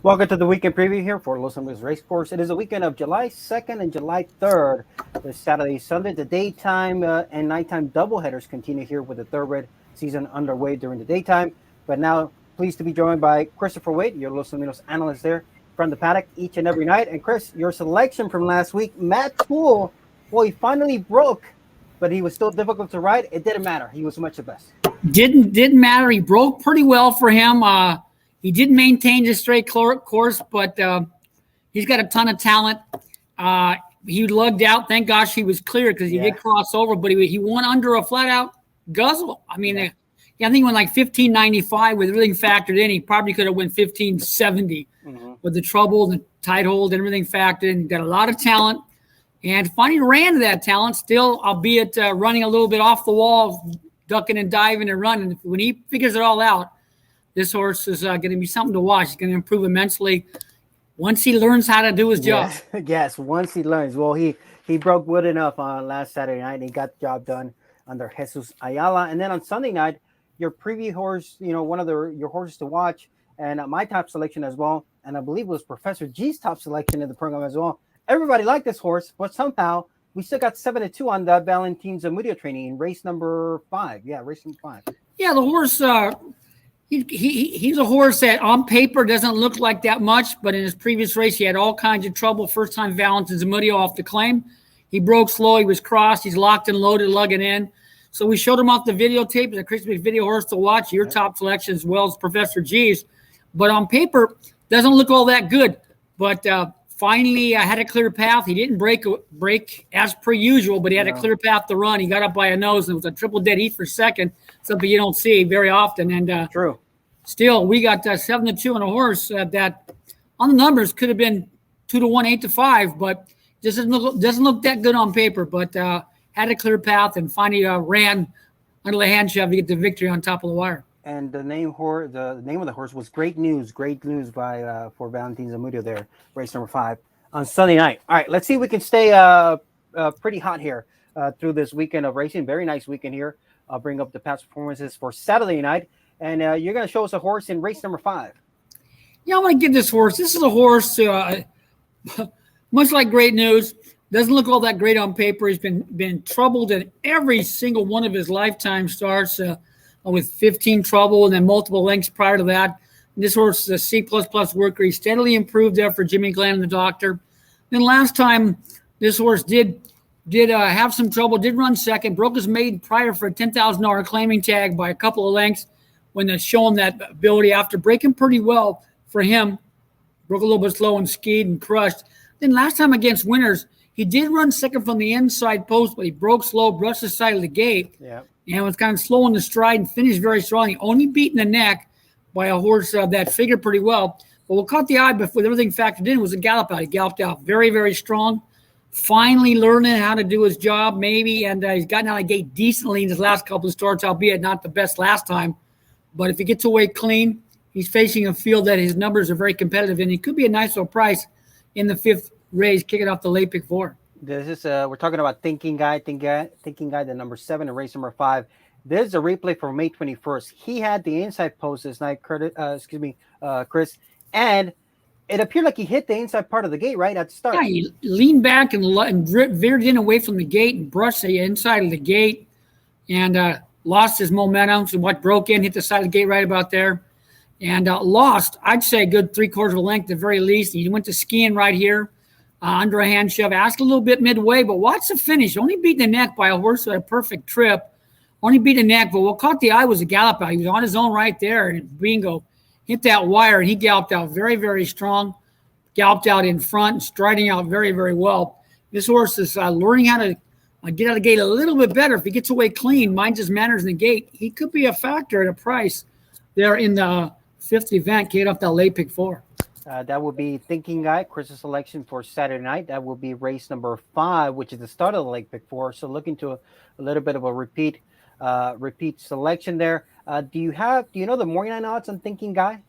Welcome to the weekend preview here for Los Angeles Race Course. It is the weekend of July 2nd and July 3rd. This Saturday, Sunday, the daytime and nighttime doubleheaders continue here with the Thoroughbred season underway during the daytime. But now, pleased to be joined by Christopher Wade, your Los Angeles analyst there from the paddock each and every night. And Chris, your selection from last week, Matt Poole, well, he finally broke, but he was still difficult to ride. It didn't matter. He was much the best. Didn't matter. He broke pretty well for him. He did maintain the straight course, but he's got a ton of talent. He lugged out. Thank gosh he was clear because he did cross over, but he won under a flat-out guzzle. I mean, I think he went like 15.95 with everything factored in. He probably could have went 15.70 with the trouble, the tight hold, and everything factored in. Got a lot of talent. And finally ran to that talent, still, albeit running a little bit off the wall, ducking and diving and running. When he figures it all out, this horse is going to be something to watch. He's going to improve immensely once he learns how to do his job. Yes, once he learns. Well, he broke wood enough on last Saturday night, and he got the job done under Jesus Ayala. And then on Sunday night, your preview horse, one of your horses to watch, and my top selection as well, and I believe it was Professor G's top selection in the program as well. Everybody liked this horse, but somehow we still got 7-2 on the Valentin Zamudio training in race number 5. Yeah, race number 5. Yeah, the horse... He's a horse that on paper doesn't look like that much, but in his previous race, he had all kinds of trouble. First time Valentin Zamudio off the claim. He broke slow. He was crossed. He's locked and loaded, lugging in. So we showed him off the videotape. It's a Christmas video horse to watch, your top selection as well as Professor G's. But on paper, doesn't look all that good. But finally, I had a clear path. He didn't break as per usual, but he had a clear path to run. He got up by a nose, and it was a triple dead heat for second, something you don't see very often. And true. Still, we got 7-2 on a horse that on the numbers could have been 2-1, 8-5, but doesn't look that good on paper. But had a clear path and finally ran under the hand shove to get the victory on top of the wire. And the name of the horse was Great News by for Valentin Zamudio there, race number 5 on Sunday night. All right, let's see if we can stay pretty hot here through this weekend of racing. Very nice weekend here. I'll bring up the past performances for Saturday night, and you're going to show us a horse in race number 5. Yeah, I want to give this horse. This is a horse, much like Great News, doesn't look all that great on paper. He's been troubled in every single one of his lifetime starts. With 15 trouble and then multiple lengths prior to that. And this horse is a C++ worker. He steadily improved there for Jimmy Glenn and the doctor. Then last time, this horse did have some trouble, did run second, broke his maiden prior for a $10,000 claiming tag by a couple of lengths when they show him that ability after breaking pretty well for him. Broke a little bit slow and skied and crushed. Then last time against Winners, he did run second from the inside post, but he broke slow, brushed the side of the gate. Yeah. And was kind of slow in the stride and finished very strong. He only beat in the neck by a horse that figured pretty well. But what caught the eye before everything factored in was a gallop out. He galloped out very, very strong. Finally learning how to do his job maybe. And he's gotten out of the gate decently in his last couple of starts, albeit not the best last time. But if he gets away clean, he's facing a field that his numbers are very competitive. And he could be a nice little price in the 5th race, kicking off the late pick 4. This is we're talking about Thinking Guy, the number 7 in race number 5. This is a replay from May 21st. He had the inside post this night, Chris, and it appeared like he hit the inside part of the gate right at the start. Yeah, he leaned back and veered in away from the gate and brushed the inside of the gate and lost his momentum. So what broke in, hit the side of the gate right about there, and lost, I'd say, a good 3/4 of a length at the very least. He went to skiing right here. Under a hand shove, asked a little bit midway, but watch the finish. Only beat the neck by a horse with a perfect trip. Only beat the neck, but what caught the eye was a gallop out. He was on his own right there, and bingo, hit that wire, and he galloped out very, very strong. Galloped out in front, and striding out very, very well. This horse is learning how to get out of the gate a little bit better. If he gets away clean, minds his manners in the gate, he could be a factor at a price there in the 5th event, get off that late pick 4. That will be Thinking Guy, Chris's selection for Saturday night. That will be race number 5, which is the start of the late pick 4. So looking to a little bit of a repeat selection there. Do you know the morning line odds on Thinking Guy?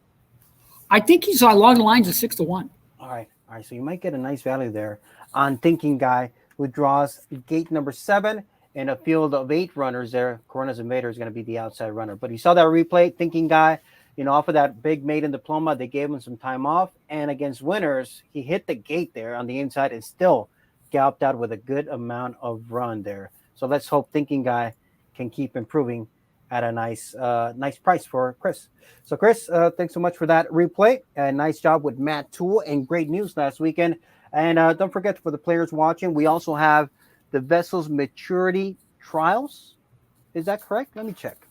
I think he's along the lines of 6-1. All right. So you might get a nice value there on Thinking Guy, who draws gate number 7 in a field of 8 runners there. Corona's Invader is going to be the outside runner. But you saw that replay, Thinking Guy. off of that big maiden diploma, they gave him some time off. And against Winners, he hit the gate there on the inside and still galloped out with a good amount of run there. So let's hope Thinking Guy can keep improving at a nice price for Chris. So Chris, thanks so much for that replay. Nice job with Matt Toole and great news last weekend. And don't forget, for the players watching, we also have the Vessel's maturity trials. Is that correct? Let me check.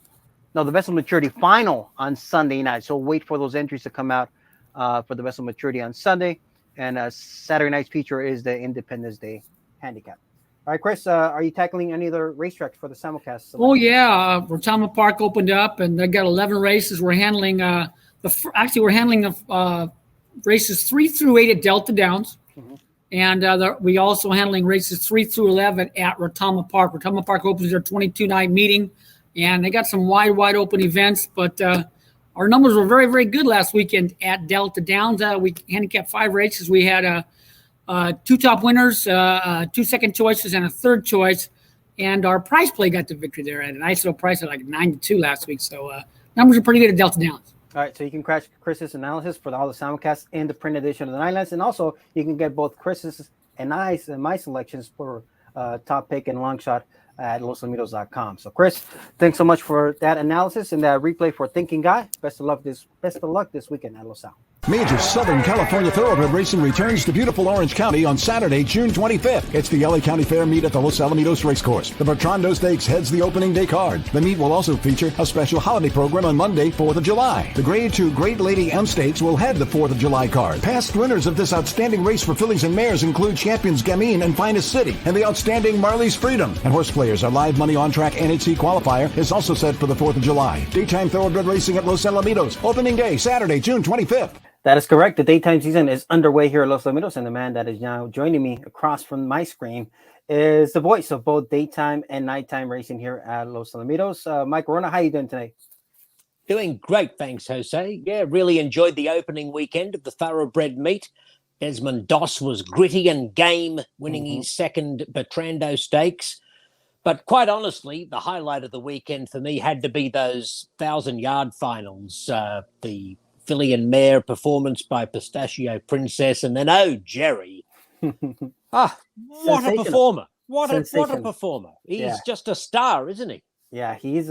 No, the Vessel Maturity final on Sunday night. So wait for those entries to come out for the Vessel Maturity on Sunday. And Saturday night's feature is the Independence Day Handicap. All right, Chris, are you tackling any other racetracks for the simulcast? Oh, yeah. Rotama Park opened up, and they got 11 races. We're handling the races 3 through 8 at Delta Downs. Mm-hmm. And we also handling races 3 through 11 at Rotama Park. Rotama Park opens their 22-night meeting. And they got some wide open events, but our numbers were very, very good last weekend at Delta Downs. We handicapped 5 races. We had 2 top winners, 2 second choices, and a third choice. And our prize play got the victory there at a nice little price of like 9-2 last week. So numbers are pretty good at Delta Downs. All right, so you can catch Chris's analysis for all the simulcasts in the print edition of the Ninelands, and also you can get both Chris's and my selections for top pick and long shot at losalamitos.com. So Chris, thanks so much for that analysis and that replay for Thinking Guy. Best of luck this weekend at Los Al. Major Southern California Thoroughbred Racing returns to beautiful Orange County on Saturday, June 25th. It's the LA County Fair meet at the Los Alamitos Racecourse. The Bertrando Stakes heads the opening day card. The meet will also feature a special holiday program on Monday, 4th of July. The Grade 2 Great Lady M Stakes will head the 4th of July card. Past winners of this outstanding race for fillies and mares include champions Gamine and Finest City and the outstanding Marley's Freedom. And horse players, our live money on track NHC qualifier is also set for the 4th of July. Daytime Thoroughbred Racing at Los Alamitos. Opening day, Saturday, June 25th. That is correct. The daytime season is underway here at Los Alamitos, and the man that is now joining me across from my screen is the voice of both daytime and nighttime racing here at Los Alamitos. Mike Wrona, how are you doing today? Doing great, thanks, Jose. Yeah, really enjoyed the opening weekend of the Thoroughbred meet. Desmond Doss was gritty and game, winning his second Bertrando Stakes. But quite honestly, the highlight of the weekend for me had to be those 1,000-yard finals, the filly and mare performance by Pistachio Princess, and then Jerry. What a performer. What a performer. He's just a star, isn't he? Yeah, he's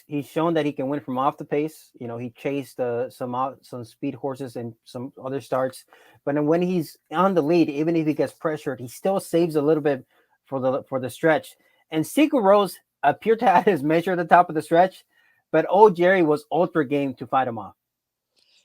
he's shown that he can win from off the pace. He chased some speed horses and some other starts, but then when he's on the lead, even if he gets pressured, he still saves a little bit for the stretch. And Secret Rose appeared to have his measure at the top of the stretch, but Jerry was ultra game to fight him off.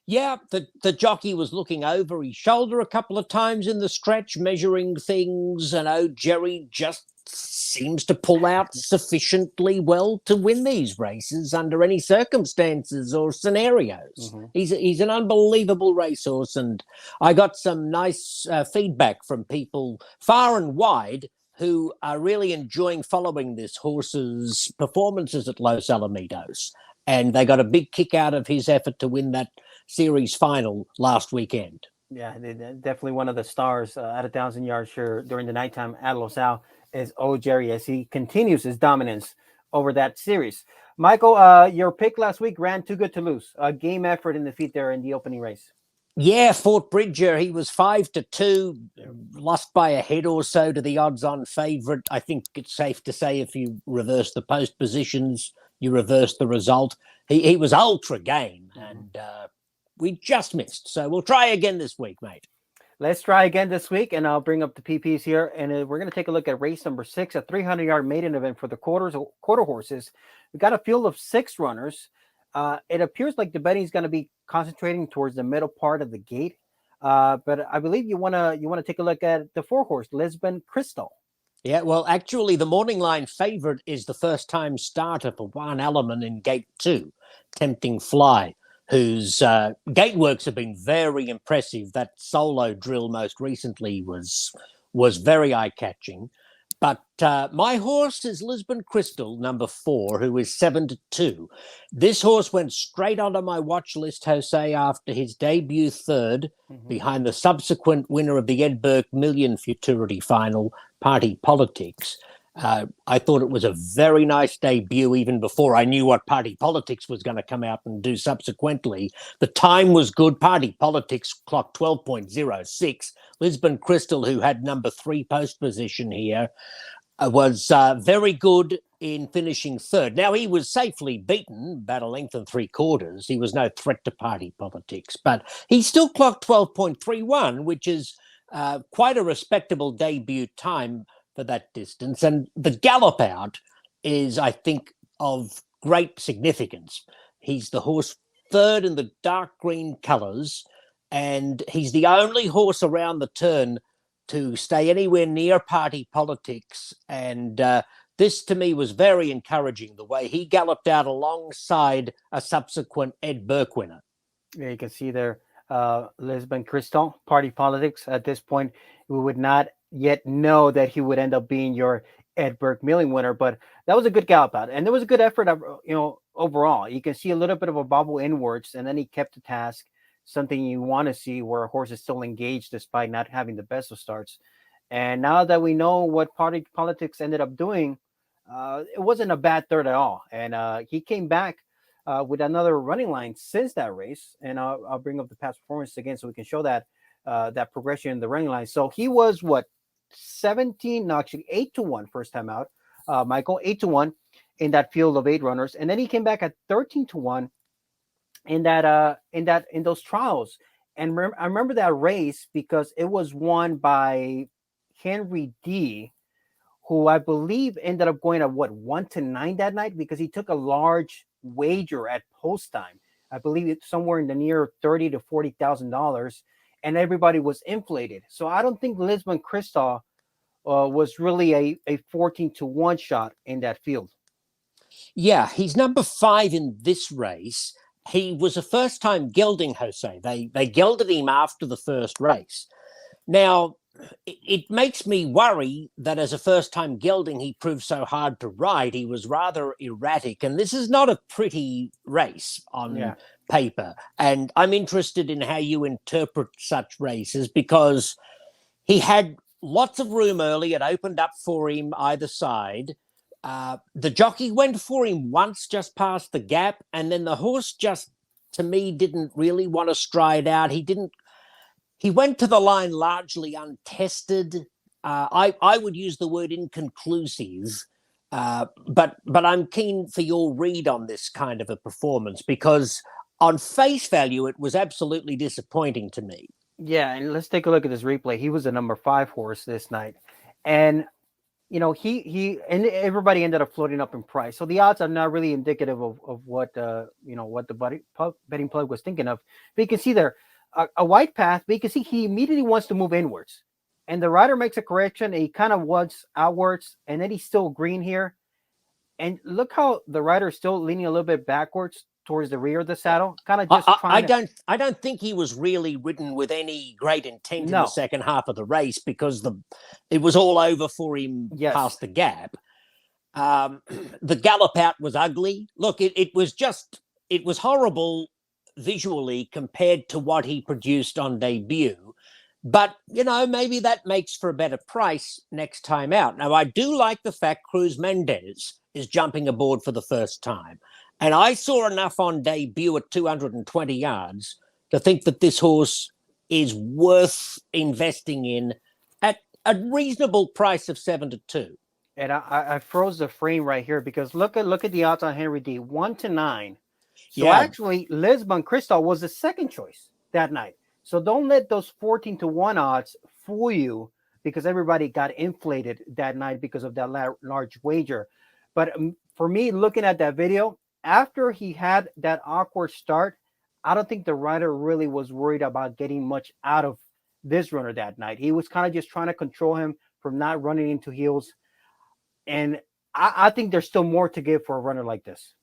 Yeah, the jockey was looking over his shoulder a couple of times in the stretch, measuring things, and Jerry just seems to pull out sufficiently well to win these races under any circumstances or scenarios. He's an unbelievable racehorse, and I got some nice feedback from people far and wide who are really enjoying following this horse's performances at Los Alamitos, and they got a big kick out of his effort to win that series final last weekend. Yeah, definitely one of the stars at 1,000 yards here during the nighttime at Los Al is Jerry as he continues his dominance over that series. Michael, your pick last week ran too good to lose. A game effort in defeat there in the opening race. Yeah, Fort Bridger, he was 5-2, lost by a head or so to the odds-on favourite. I think it's safe to say if you reverse the post positions, you reverse the result. He was ultra game, and we just missed. So we'll try again this week, mate. Let's try again this week, and I'll bring up the PPs here. And we're going to take a look at race number 6, a 300-yard maiden event for the quarter horses. We got a field of 6 runners. It appears like the betting is going to be concentrating towards the middle part of the gate. But I believe you want to take a look at the 4-horse, Lisbon Crystal. Yeah, well, actually, the morning line favourite is the first-time starter for Juan Alaman in Gate 2, Tempting Fly, whose gate works have been very impressive. That solo drill most recently was very eye-catching. But my horse is Lisbon Crystal, number 4, who is 7-2. This horse went straight onto my watch list, Jose, after his debut third, behind the subsequent winner of the Ed Burke Million Futurity Final, Party Politics. I thought it was a very nice debut, even before I knew what Party Politics was going to come out and do subsequently. The time was good. Party Politics clocked 12.06. Lisbon Crystal, who had number 3 post position here, was very good in finishing third. Now, he was safely beaten, about a length and 3/4. He was no threat to Party Politics, but he still clocked 12.31, which is quite a respectable debut time for that distance. And the gallop out is, I think, of great significance. He's the horse third in the dark green colours, and he's the only horse around the turn to stay anywhere near Party Politics. And this, to me, was very encouraging, the way he galloped out alongside a subsequent Ed Burke winner. Yeah, you can see there, Lisbon Crystal, Party Politics. At this point, we would not yet know that he would end up being your Ed Burke milling winner, but that was a good gallop out, and there was a good effort, overall. You can see a little bit of a bobble inwards, and then he kept the task, something you want to see where a horse is still engaged despite not having the best of starts. And now that we know what Party Politics ended up doing, it wasn't a bad third at all, and he came back with another running line since that race, and I'll bring up the past performance again so we can show that progression in the running line. So he was 8-1 first time out, Michael, 8-1 in that field of 8 runners, and then he came back at 13-1 in those trials. And I remember that race because it was won by Henry D, who I believe ended up going at 1-9 that night, because he took a large wager at post time. I believe it's somewhere in the near $30,000 to $40,000. And everybody was inflated. So I don't think Lisbon Crystal was really a 14-1 shot in that field. Yeah, he's number 5 in this race. He was a first-time gelding, Jose. They gelded him after the first race. Now, it makes me worry that as a first-time gelding, he proved so hard to ride. He was rather erratic, and this is not a pretty race on paper. And I'm interested in how you interpret such races, because he had lots of room early. It opened up for him either side. The jockey went for him once just past the gap, and then the horse just, to me, didn't really want to stride out. He went to the line largely untested. I would use the word inconclusive, but I'm keen for your read on this kind of a performance, because on face value, it was absolutely disappointing to me. Yeah, and let's take a look at this replay. He was a number 5 horse this night, and he and everybody ended up floating up in price. So the odds are not really indicative of what what the betting plug was thinking of. But you can see there a white path, but you can see he immediately wants to move inwards, and the rider makes a correction. And he kind of wants outwards, and then he's still green here. And look how the rider is still leaning a little bit backwards towards the rear of the saddle, kind of just trying I don't think he was really ridden with any great intent in the second half of the race, because it was all over for him past the gap. The gallop out was ugly. Look, it was horrible visually compared to what he produced on debut. But, maybe that makes for a better price next time out. Now, I do like the fact Cruz Mendez is jumping aboard for the first time. And I saw enough on debut at 220 yards to think that this horse is worth investing in at a reasonable price of 7-2. And I froze the frame right here, because look at the odds on Henry D, 1-9. So actually, Lisbon Crystal was the second choice that night. So don't let those 14-1 odds fool you, because everybody got inflated that night because of that large wager. But for me, looking at that video, after he had that awkward start, I don't think the rider really was worried about getting much out of this runner that night. He was kind of just trying to control him from not running into heels. And I think there's still more to give for a runner like this.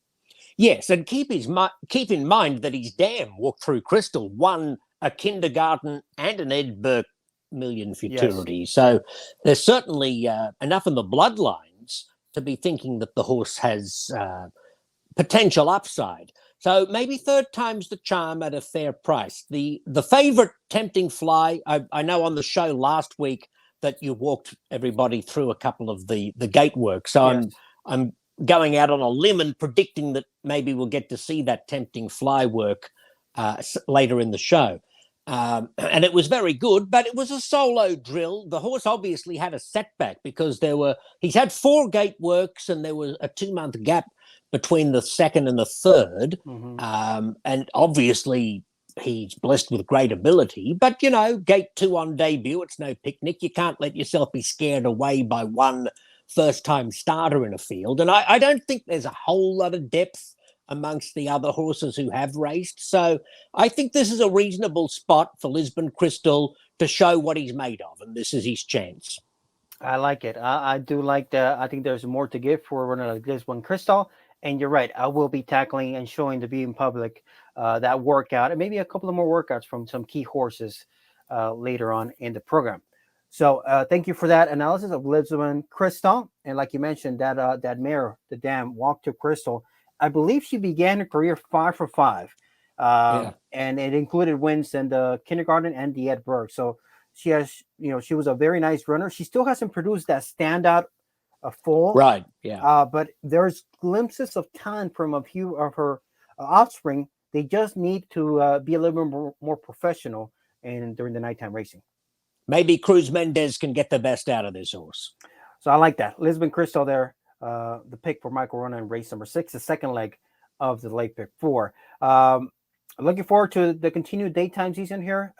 Yes, and keep in mind that his dam walked through Crystal, won a kindergarten and an Ed Burke Million Futurity. Yes. So there's certainly enough in the bloodlines to be thinking that the horse has potential upside. So maybe third time's the charm at a fair price. The favourite, Tempting Fly, I know on the show last week that you walked everybody through a couple of the gate work. So Yes. I'm going out on a limb and predicting that maybe we'll get to see that tempting fly work later in the show. And it was very good, but it was a solo drill. The horse obviously had a setback because he's had 4 gate works and there was a 2-month gap between the second and the third. Mm-hmm. And obviously he's blessed with great ability, but gate 2 on debut, it's no picnic. You can't let yourself be scared away by one first-time starter in a field. And I don't think there's a whole lot of depth amongst the other horses who have raced. So I think this is a reasonable spot for Lisbon Crystal to show what he's made of, and this is his chance. I like it. I do like that. I think there's more to give for Lisbon Crystal. And you're right. I will be tackling and showing the viewing public that workout and maybe a couple of more workouts from some key horses later on in the program. So thank you for that analysis of Lisbon Crystal. And like you mentioned, that mare, the dam, Walk to Crystal, I believe she began her career 5 for 5. And it included wins in the kindergarten and the Ed Berg. So she has, she was a very nice runner. She still hasn't produced that standout full. Right. Yeah. But there's glimpses of talent from a few of her offspring. They just need to be a little bit more professional during the nighttime racing. Maybe Cruz Mendez can get the best out of this horse. So I like that. Lisbon Crystal there, the pick for Michael Wrona in race number 6, the second leg of the late pick 4. Looking forward to the continued daytime season here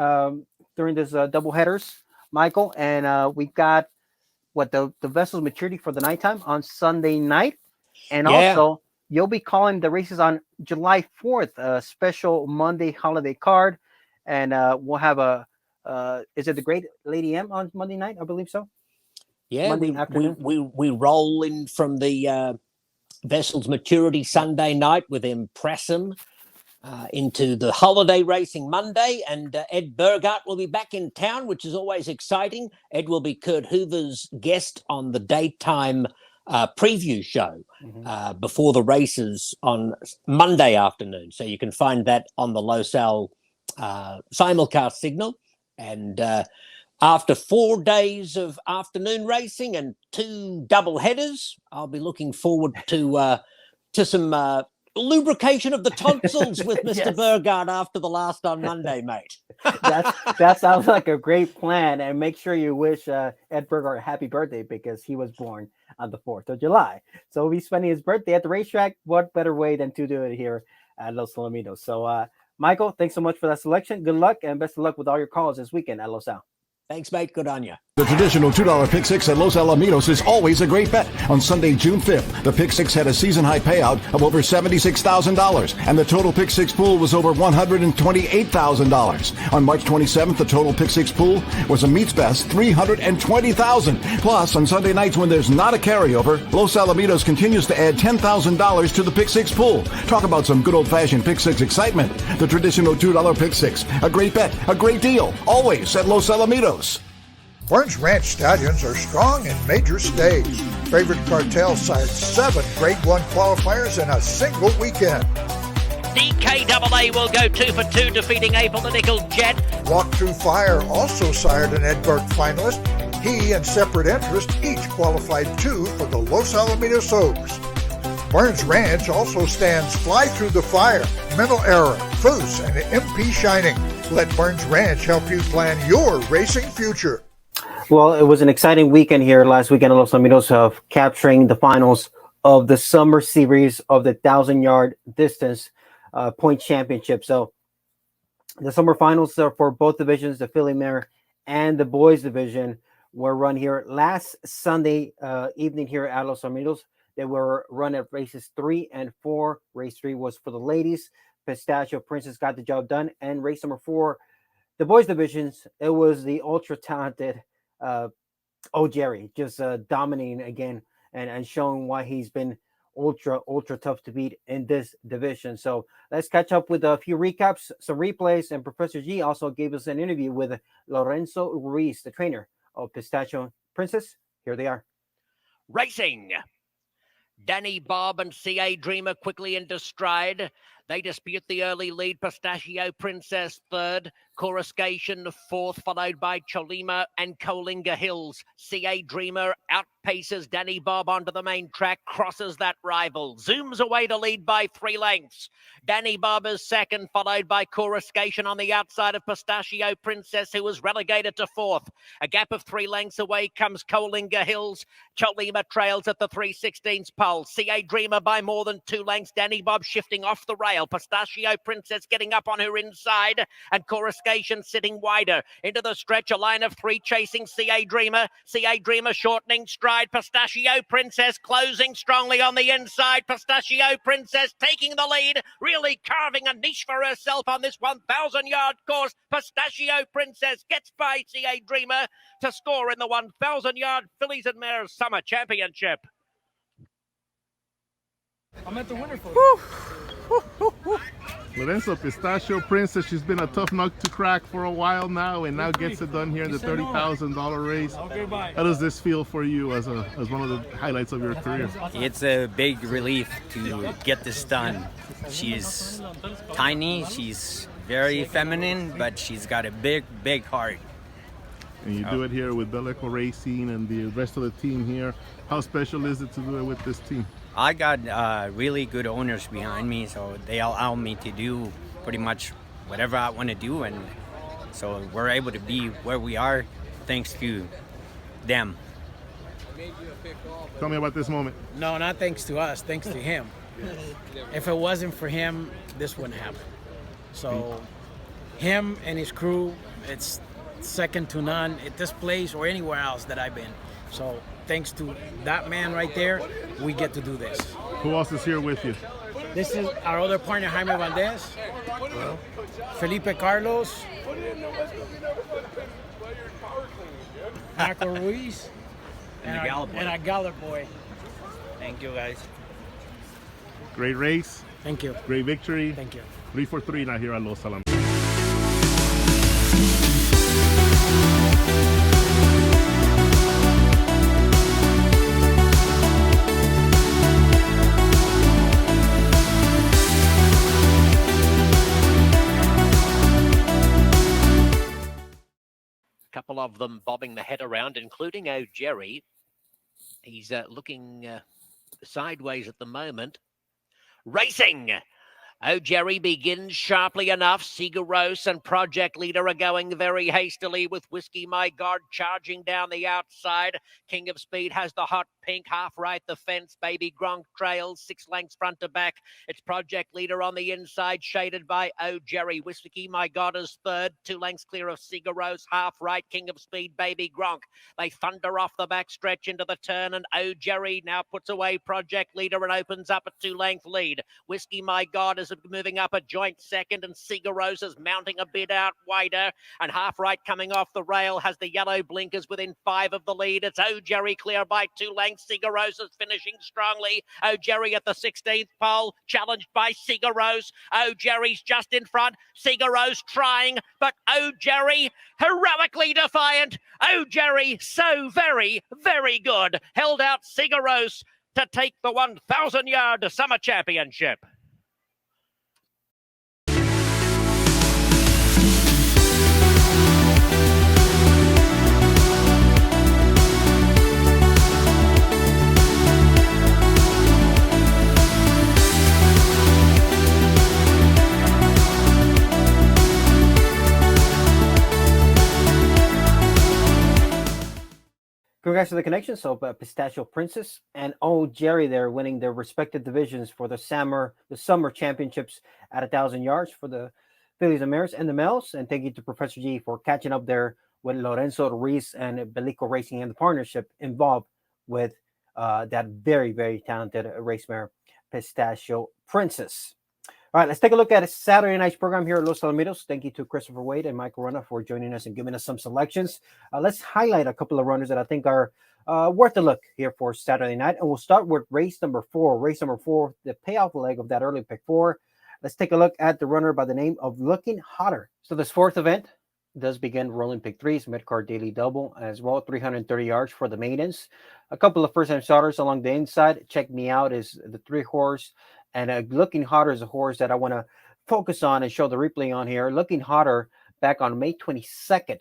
during this double headers, Michael. And we've got the vessel's maturity for the nighttime on Sunday night. And also you'll be calling the races on July 4th, a special Monday holiday card. And we'll have is it the Great Lady M on Monday night? I believe so. Yeah, we roll in from the vessel's maturity Sunday night with Impressum into the holiday racing Monday, and Ed Burgart will be back in town, which is always exciting. Ed will be Kurt Hoover's guest on the daytime preview show before the races on Monday afternoon. So you can find that on the Losal simulcast signal. And after 4 days of afternoon racing and 2 double headers, I'll be looking forward to some lubrication of the tonsils with Mr. Burgard after the last on Monday, mate. That sounds like a great plan. And make sure you wish Ed Burgard a happy birthday because he was born on the 4th of July. So we'll be spending his birthday at the racetrack. What better way than to do it here at Los Alamitos? So, Michael, thanks so much for that selection. Good luck and best of luck with all your calls this weekend at Los Al. Thanks, mate. Good on you. The traditional $2 Pick 6 at Los Alamitos is always a great bet. On Sunday, June 5th, the Pick 6 had a season-high payout of over $76,000, and the total Pick 6 pool was over $128,000. On March 27th, the total Pick 6 pool was a meets best $320,000. Plus, on Sunday nights when there's not a carryover, Los Alamitos continues to add $10,000 to the Pick 6 pool. Talk about some good old-fashioned Pick 6 excitement. The traditional $2 Pick 6, a great bet, a great deal, always at Los Alamitos. Burns Ranch Stallions are strong in major stakes. Favorite Cartel sired 7 Grade 1 qualifiers in a single weekend. DKAA will go 2 for 2, defeating a political jet. Walk Through Fire also sired an Ed Burke finalist. He and Separate Interest each qualified 2 for the Los Alamitos Oaks. Burns Ranch also stands Fly Through the Fire, Mental Error, Foose, and MP Shining. Let Burns Ranch help you plan your racing future. Well, it was an exciting weekend here last weekend at Los Alamitos of capturing the finals of the summer series of the 1,000-yard distance point championship. So the summer finals are for both divisions, the filly mare and the boys division, were run here last Sunday evening here at Los Alamitos. They were run at races 3 and 4. Race 3 was for the ladies. Pistachio Princess got the job done. And race number 4, the boys divisions, it was the ultra-talented Jerry just dominating again and showing why he's been ultra tough to beat in this division. So let's catch up with a few recaps, some replays, and Professor G also gave us an interview with Lorenzo Ruiz, the trainer of Pistachio Princess. Here they are. Racing. Danny Bob and CA Dreamer quickly into stride. They dispute the early lead. Pistachio Princess third. Coruscation fourth, followed by Cholima and Coalinga Hills. CA Dreamer outpaces Danny Bob onto the main track, crosses that rival, zooms away to lead by 3 lengths. Danny Bob is second, followed by Coruscation on the outside of Pistachio Princess, who was relegated to fourth. A gap of 3 lengths away comes Coalinga Hills. Cholima trails at the 3/16 pole. CA Dreamer by more than 2 lengths. Danny Bob shifting off the rail. Pistachio Princess getting up on her inside, and Coruscation sitting wider into the stretch. A line of 3 chasing CA Dreamer. CA Dreamer shortening stride. Pistachio Princess closing strongly on the inside. Pistachio Princess taking the lead, really carving a niche for herself on this 1,000-yard course. Pistachio Princess gets by CA Dreamer to score in the 1,000-yard Fillies and Mares Summer Championship. I'm at the winner for Lorenzo, Pistachio Princess, she's been a tough nut to crack for a while now, and now gets it done here in the $30,000 race. How does this feel for you as one of the highlights of your career? It's a big relief to get this done. She's tiny, she's very feminine, but she's got a big, big heart. And you do it here with Beleco Racing and the rest of the team here. How special is it to do it with this team? I got really good owners behind me, so they allow me to do pretty much whatever I want to do, and so we're able to be where we are thanks to them. Tell me about this moment. No, not thanks to us, thanks to him. If it wasn't for him, this wouldn't happen. So him and his crew, it's second to none at this place or anywhere else that I've been. So thanks to that man right there, we get to do this. Who else is here with you? This is our other partner, Jaime Valdez, Felipe Carlos, Marco Ruiz, and our Gallup boy. Thank you, guys. Great race. Thank you. Great victory. Thank you. 3 for 3 now here at Los Alamitos. Couple of them bobbing the head around, including Jerry. He's looking sideways at the moment. Racing! Jerry begins sharply enough. Sigaros and Project Leader are going very hastily with Whiskey My God charging down the outside. King of Speed has the hot pink, half right the fence. Baby Gronk trails 6 lengths front to back. It's Project Leader on the inside, shaded by Jerry. Whiskey My God is third, 2 lengths clear of Sigaros, half right. King of Speed, Baby Gronk. They thunder off the back stretch into the turn, and Jerry now puts away Project Leader and opens up a 2-length lead. Whiskey My God is moving up a joint second, and Sigaros is mounting a bit out wider, and half right coming off the rail has the yellow blinkers within 5 of the lead. It's Jerry clear by 2 lengths. Sigaros is finishing strongly. Jerry at the 16th pole, challenged by Sigaros. Jerry's just in front. Sigaros trying, but Jerry heroically defiant. Jerry so very, very good. Held out Sigaros to take the 1,000-yard Summer Championship. Congrats to the connection. So Pistachio Princess and Jerry there winning their respective divisions for the summer championships at 1,000 yards for the Fillies and Mares and the males. And thank you to Professor G for catching up there with Lorenzo, Ruiz, and Beleco Racing and the partnership involved with that very, very talented race mare, Pistachio Princess. All right, let's take a look at Saturday night's program here at Los Alamitos. Thank you to Christopher Wade and Mike Wrona for joining us and giving us some selections. Let's highlight a couple of runners that I think are worth a look here for Saturday night. And we'll start with race number 4. Race number 4, the payoff leg of that early pick 4. Let's take a look at the runner by the name of Looking Hotter. So this 4th event does begin rolling pick threes, mid-card daily double as well, 330 yards for the maidens. A couple of first-time starters along the inside. Check Me Out is the 3-horse, and Looking Hotter is a horse that I want to focus on and show the replay on here. Looking Hotter back on May 22nd.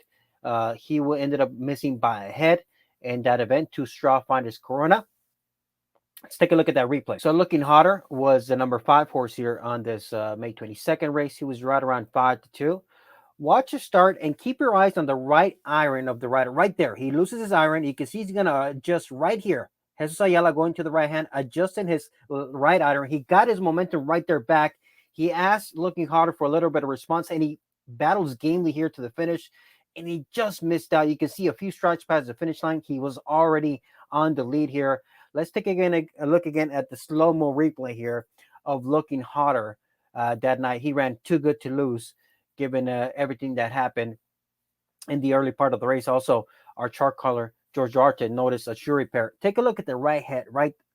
He ended up missing by a head in that event to Straw Finders Corona. Let's take a look at that replay. So Looking Hotter was the number 5 horse here on this May 22nd race. He was right around 5-2. Watch his start and keep your eyes on the right iron of the rider. Right there. He loses his iron. You can see he's going to adjust right here. Jesus Ayala going to the right hand, adjusting his right iron. He got his momentum right there back. He asked Looking Hotter for a little bit of response, and he battles gamely here to the finish, and he just missed out. You can see a few strikes past the finish line. He was already on the lead here. Let's take a look again at the slow-mo replay here of Looking Hotter that night. He ran too good to lose, given everything that happened in the early part of the race. Also, our chart caller, George Arton, noticed a shoe repair. Take a look at the right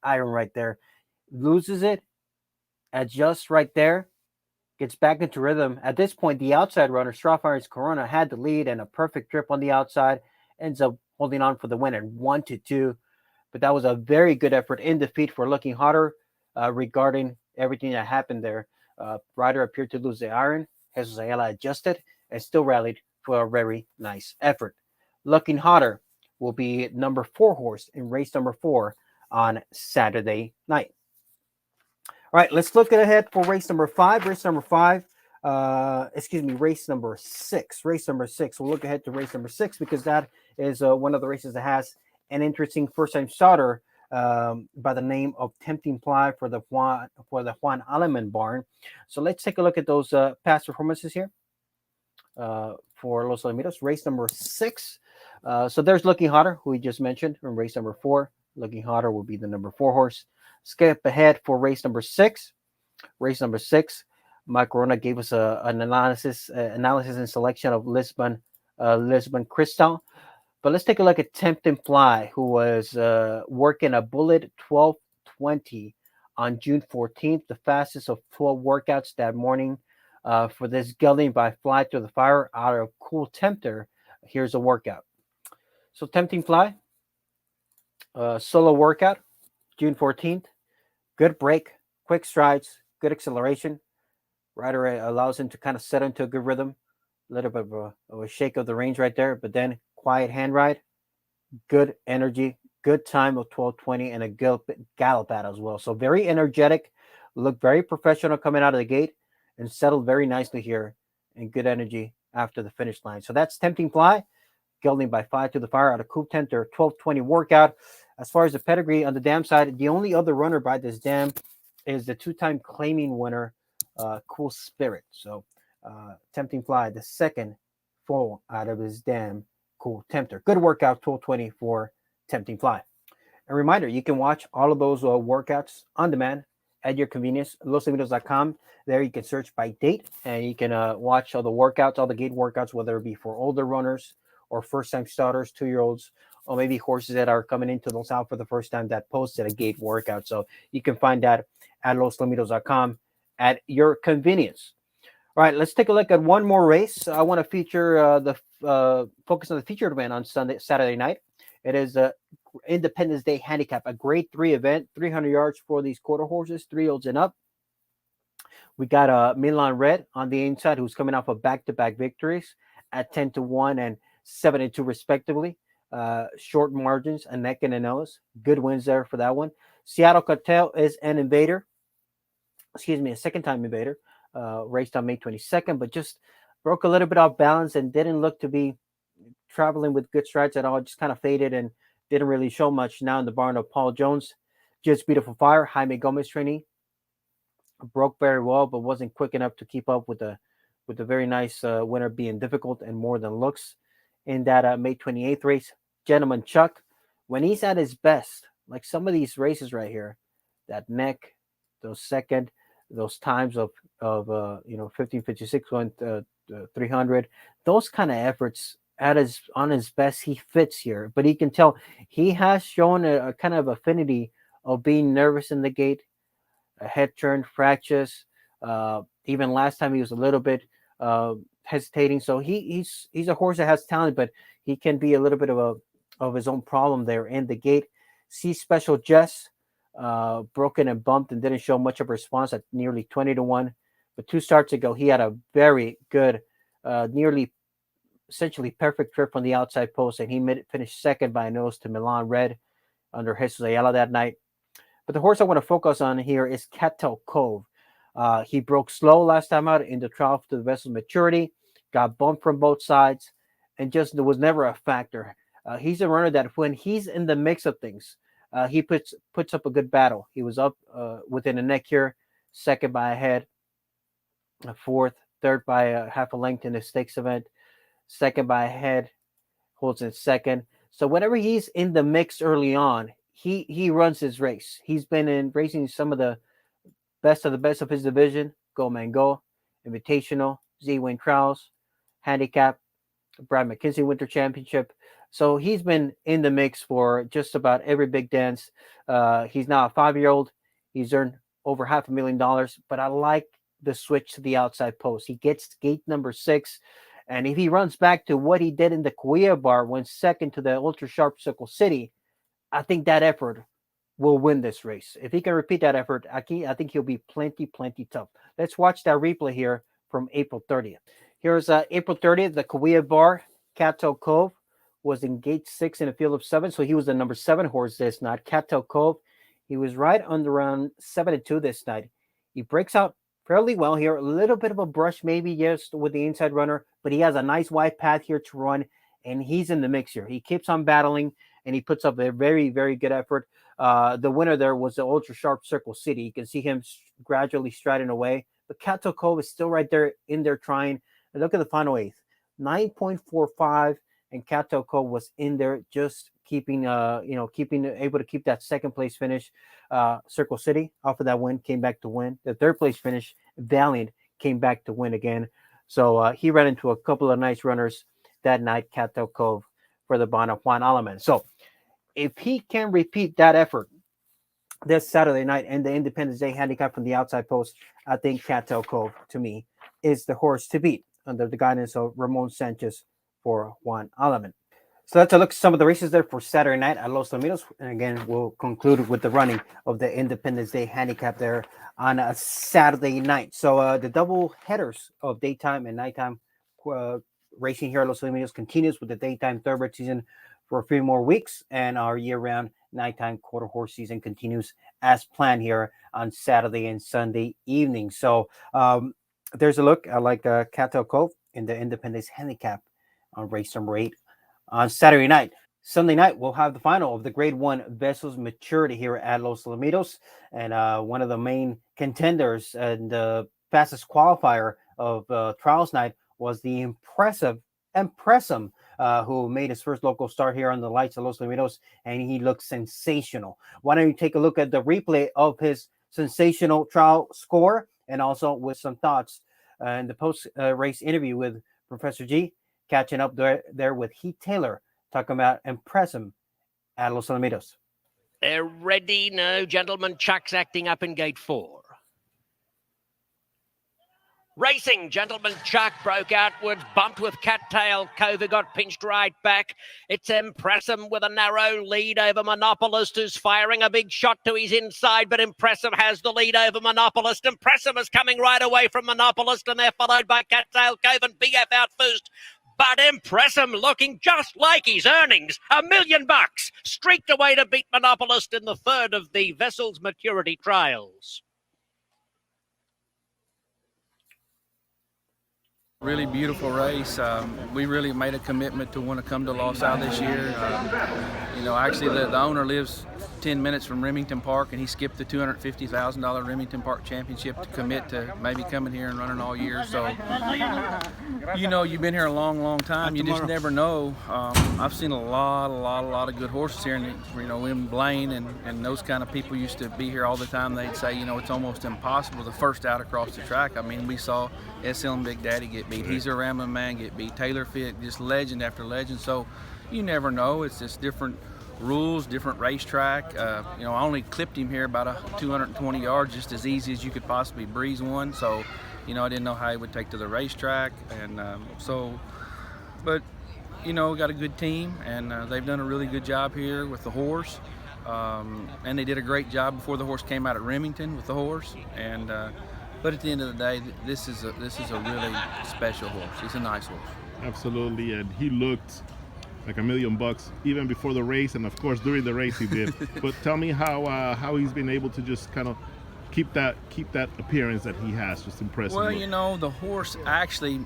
iron right there. Loses it, adjusts right there, gets back into rhythm. At this point, the outside runner, Strawfire's Corona, had the lead and a perfect trip on the outside. Ends up holding on for the win at 1-2. But that was a very good effort in defeat for Looking Hotter regarding everything that happened there. Rider appeared to lose the iron. Jesus Ayala adjusted and still rallied for a very nice effort. Looking Hotter will be number 4 horse in race number 4 on Saturday night. All right, let's look ahead for race number 5. Race number 6. Race number 6. We'll look ahead to race number 6 because that is one of the races that has an interesting first-time starter by the name of Tempting Fly for the Juan Aleman barn. So let's take a look at those past performances here for Los Alamitos. Race number 6. So there's Looking Hotter, who we just mentioned, in race number 4. Looking Hotter will be the number 4 horse. Skip ahead for race number 6. Race number 6, Mike Wrona gave us an analysis and selection of Lisbon Crystal. But let's take a look at Tempting Fly, who was working a bullet 12:20 on June 14th, the fastest of 12 workouts that morning for this gelding by Fly Through the Fire out of Cool Tempter. Here's a workout. So Tempting Fly, solo workout, June 14th. Good break, quick strides, good acceleration. Rider allows him to kind of set into a good rhythm. A little bit of a shake of the reins right there, but then quiet hand ride, good energy, good time of 12:20, and a gallop out as well. So very energetic, looked very professional coming out of the gate, and settled very nicely here, and good energy after the finish line. So that's Tempting Fly, gelding by Fly to the Fire out of Coop Tempter, 12:20 workout. As far as the pedigree on the dam side, the only other runner by this dam is the 2-time claiming winner, Cool Spirit. So Tempting Fly, the second foal out of his dam, Cool Tempter. Good workout, 12:20 for Tempting Fly. A reminder, you can watch all of those workouts on demand at your convenience, losalamitos.com. There you can search by date, and you can watch all the workouts, all the gate workouts, whether it be for older runners or first-time starters, 2-year-olds, or maybe horses that are coming into Los Al for the first time that posted a gate workout. So you can find that at losalamitos.com at your convenience. All right, let's take a look at one more race. I want to feature focus on the featured event on Saturday night. It is Independence Day Handicap, a grade 3 event, 300 yards for these quarter horses, 3-year-olds and up. We got Milan Red on the inside, who's coming off of back-to-back victories at 10-1 and 7-2 respectively. Short margins, a neck and a nose. Good wins there for that one. Seattle Cartel is an invader. A second-time invader. Raced on May 22nd, but just broke a little bit off balance and didn't look to be traveling with good strides at all. Just kind of faded and didn't really show much. Now in the barn of Paul Jones. Just Beautiful Fire, Jaime Gomez trainee. Broke very well, but wasn't quick enough to keep up with the very nice winner being difficult and more than looks. In that May 28th race, Gentleman Chuck, when he's at his best, like some of these races right here, that neck, those times of 15:56 went 300, those kind of efforts on his best, he fits here. But he can tell he has shown a kind of affinity of being nervous in the gate, a head turn, fractures. Even last time he was a little bit hesitating. So he's a horse that has talent, but he can be a little bit of his own problem there in the gate. See Special Jess, broken and bumped and didn't show much of a response at nearly 20-1. But 2 starts ago, he had a very good, nearly essentially perfect trip from the outside post, and he finished second by a nose to Milan Red under Jesus Ayala that night. But the horse I want to focus on here is Cattail Cove. He broke slow last time out in the trial to the vessel's maturity, got bumped from both sides, and just was never a factor. He's a runner that when he's in the mix of things, he puts up a good battle. He was up within a neck here, second by a head, fourth, third by a half a length in the stakes event, second by a head, holds in second. So whenever he's in the mix early on, he runs his race. He's been in racing some of the best of his division, Go Man Go, Invitational, Z-Wing Trials, Handicap, Brad McKenzie Winter Championship. So he's been in the mix for just about every big dance. He's now a 5-year-old. He's earned over $500,000, but I like the switch to the outside post. He gets gate number 6. And if he runs back to what he did in the Cahuilla Bar, went second to the Ultra Sharp Circle City, I think that effort will win this race. If he can repeat that effort, I think he'll be plenty tough. Let's watch that replay here from April 30th. Here's April 30th, the Cahuilla Bar. Cattail Cove was in gate 6 in a field of 7, so he was the number 7 horse this night. Cattail Cove, he was right under around 7-2 this night. He breaks out fairly well here. A little bit of a brush maybe just with the inside runner, but he has a nice wide path here to run, and he's in the mix here. He keeps on battling, and he puts up a very good effort. The winner there was the Ultra Sharp Circle City. You can see him gradually striding away, but Cattail Cove is still right there in there trying. And look at the final 8th, 9.45, and Cattail Cove was in there just keeping able to keep that second place finish. Circle City off of that win came back to win. The third place finish, Valiant, came back to win again. So he ran into a couple of nice runners that night, Cattail Cove, for the Bon Juan Alaman. So if he can repeat that effort this Saturday night and the Independence Day Handicap from the outside post, I think Cattail Cove, to me, is the horse to beat under the guidance of Ramon Sanchez for Juan Alaman. So let's look at some of the races there for Saturday night at Los Alamitos. And again, we'll conclude with the running of the Independence Day Handicap there on a Saturday night. So the double headers of daytime and nighttime racing here at Los Alamitos continues with the daytime thoroughbred season for a few more weeks. And our year-round nighttime quarter horse season continues as planned here on Saturday and Sunday evening. So there's a look. I like Cattail Cove in the Independence Handicap on race number 8 on Saturday night. Sunday night, we'll have the final of the Grade 1 Vessels Maturity here at Los Alamitos. And one of the main contenders and the fastest qualifier of trials night was the Impressum, who made his first local start here on the lights of Los Alamitos, and he looks sensational. Why don't you take a look at the replay of his sensational trial score and also with some thoughts in the post-race interview with Professor G, catching up there with Heath Taylor, talking about Impressum at Los Alamitos. They're ready now, gentlemen. Chuck's acting up in gate 4. Racing, gentlemen. Chuck broke outwards, bumped with Cattail Cove, who got pinched right back. It's Impressum with a narrow lead over Monopolist, who's firing a big shot to his inside, but Impressum has the lead over Monopolist. Impressum is coming right away from Monopolist, and they're followed by Cattail Cove and BF out first. But Impressum looking just like his earnings, $1 million, streaked away to beat Monopolist in the third of the Vessels Maturity Trials. Really beautiful race. We really made a commitment to want to come to Los Al this year. Actually the owner lives 10 minutes from Remington Park, and he skipped the $250,000 Remington Park Championship to commit to maybe coming here and running all year. So, you've been here a long time. You just never know. I've seen a lot of good horses here, and William Blaine and those kind of people used to be here all the time. They'd say, it's almost impossible the first out across the track. I mean, we saw SL and Big Daddy get beat. He's a Rambling Man get beat. Taylor Fit, just legend after legend. So you never know. It's just different rules, different racetrack. I only clipped him here about 220 yards, just as easy as you could possibly breeze one. So, You know, I didn't know how he would take to the racetrack, and but you know, got a good team, and they've done a really good job here with the horse. And they did a great job before the horse came out at Remington with the horse. And but at the end of the day, this is a really special horse. He's a nice horse. Absolutely, and he looked like $1 million even before the race, and of course during the race he did. But tell me how he's been able to just kind of keep that appearance that he has, just impressive. Well, you know, the horse actually,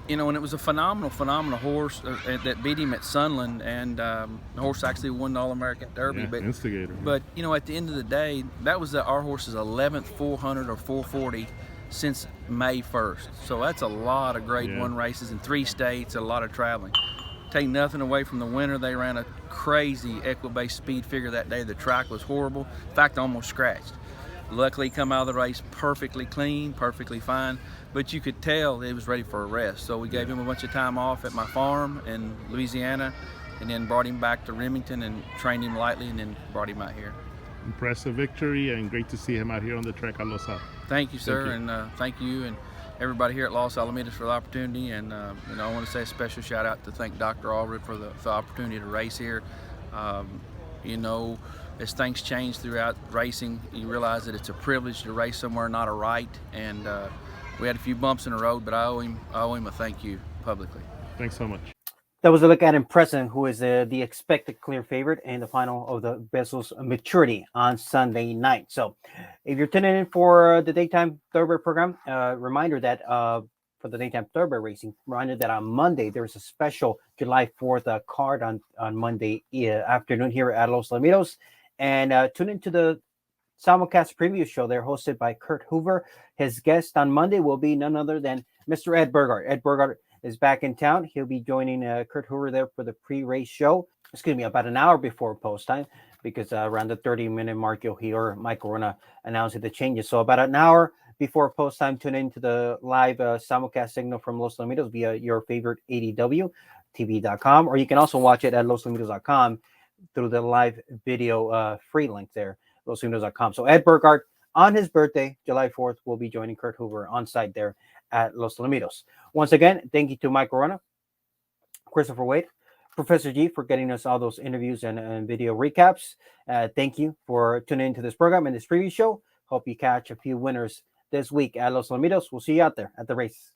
you know, and it was a phenomenal horse that beat him at Sunland, and the horse actually won the All-American Derby. Yeah, but instigator. But you know, at the end of the day, that was our horse's 11th 400 or 440 since May 1st. So that's a lot of Grade 1 races in 3 states, a lot of traveling. Take nothing away from the winner. They ran a crazy equibase speed figure that day. The track was horrible. In fact, almost scratched. Luckily, come out of the race perfectly clean, perfectly fine. But you could tell he was ready for a rest. So we gave him a bunch of time off at my farm in Louisiana, and then brought him back to Remington and trained him lightly, and then brought him out here. Impressive victory, and great to see him out here on the track at Los Al. Thank you, sir, and thank you and everybody here at Los Alamitos for the opportunity. And you know, I want to say a special shout out to thank Dr. Allred for the opportunity to race here. You know, as things change throughout racing, you realize that it's a privilege to race somewhere, not a right. And we had a few bumps in the road, but I owe him a thank you publicly. Thanks so much. That was a look at Impressive, who is the expected clear favorite in the final of the Vessel's Maturity on Sunday night. So if you're tuning in for the daytime thoroughbred program, reminder that for the daytime thoroughbred racing, reminder that on Monday, there's a special July 4th card on Monday afternoon here at Los Alamitos. And tune into the Simulcast preview show there, hosted by Kurt Hoover. His guest on Monday will be none other than Mr. Ed Burghardt. Ed Burghardt is back in town. He'll be joining Kurt Hoover there for the pre-race show. Excuse me, about an hour before post time, because around the 30-minute mark, you'll hear Mike Wrona announcing the changes. So about an hour before post time, tune into the live simulcast signal from Los Alamitos via your favorite ADW, TV.com, or you can also watch it at losalamitos.com through the live video free link there, losalamitos.com. So Ed Burghardt, on his birthday, July 4th, will be joining Kurt Hoover on site there at Los Alamitos. Once again, thank you to Mike Wrona, Christopher Wade, Professor G for getting us all those interviews and video recaps. Thank you for tuning into this program and this preview show. Hope you catch a few winners this week at Los Alamitos. We'll see you out there at the race.